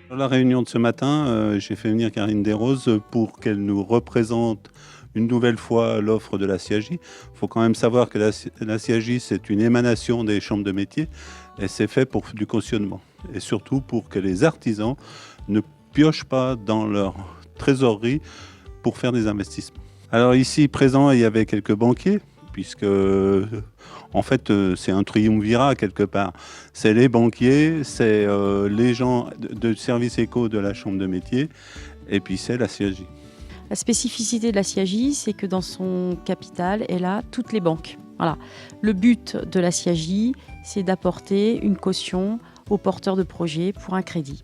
Dans la réunion de ce matin, j'ai fait venir Karine Desroses pour qu'elle nous représente une nouvelle fois l'offre de la CIAJ. Il faut quand même savoir que la CIAJ, c'est une émanation des chambres de métiers et c'est fait pour du cautionnement. Et surtout pour que les artisans ne piochent pas dans leur trésorerie pour faire des investissements. Alors ici, présent, il y avait quelques banquiers, puisque en fait, c'est un triumvirat quelque part. C'est les banquiers, c'est les gens de service éco de la chambre de métier, et puis c'est la CIAJ. La spécificité de la CIAJ, c'est que dans son capital, elle a toutes les banques. Voilà. Le but de la CIAJ, c'est d'apporter une caution aux porteurs de projets pour un crédit.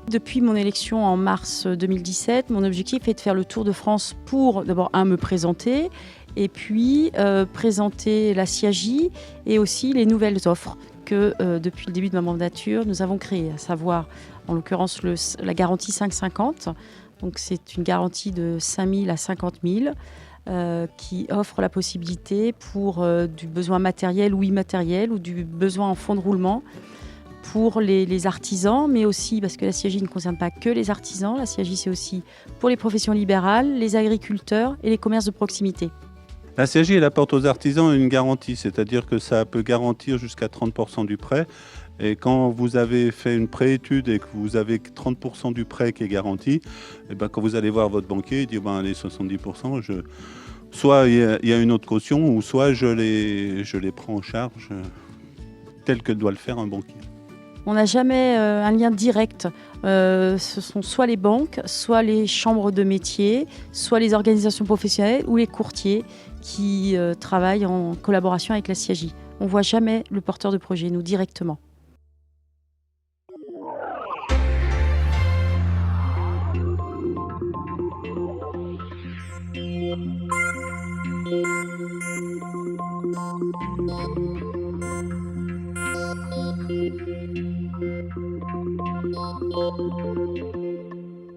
Depuis mon élection en mars 2017, mon objectif est de faire le tour de France pour d'abord me présenter et puis présenter la CIAJ et aussi les nouvelles offres que depuis le début de ma mandature nous avons créées, à savoir en l'occurrence la garantie 550. Donc c'est une garantie de 5 000 à 50 000 qui offre la possibilité pour du besoin matériel ou immatériel ou du besoin en fonds de roulement pour les artisans, mais aussi parce que la CIAJ ne concerne pas que les artisans, la CIAJ c'est aussi pour les professions libérales, les agriculteurs et les commerces de proximité. La CIAJ, elle apporte aux artisans une garantie, c'est-à-dire que ça peut garantir jusqu'à 30% du prêt. Et quand vous avez fait une préétude et que vous avez 30% du prêt qui est garanti, et ben quand vous allez voir votre banquier, il dit les 70%, soit il y a une autre caution, ou soit je les prends en charge tel que doit le faire un banquier. On n'a jamais un lien direct. Ce sont soit les banques, soit les chambres de métiers, soit les organisations professionnelles ou les courtiers qui travaillent en collaboration avec la CIAJ. On ne voit jamais le porteur de projet, nous, directement.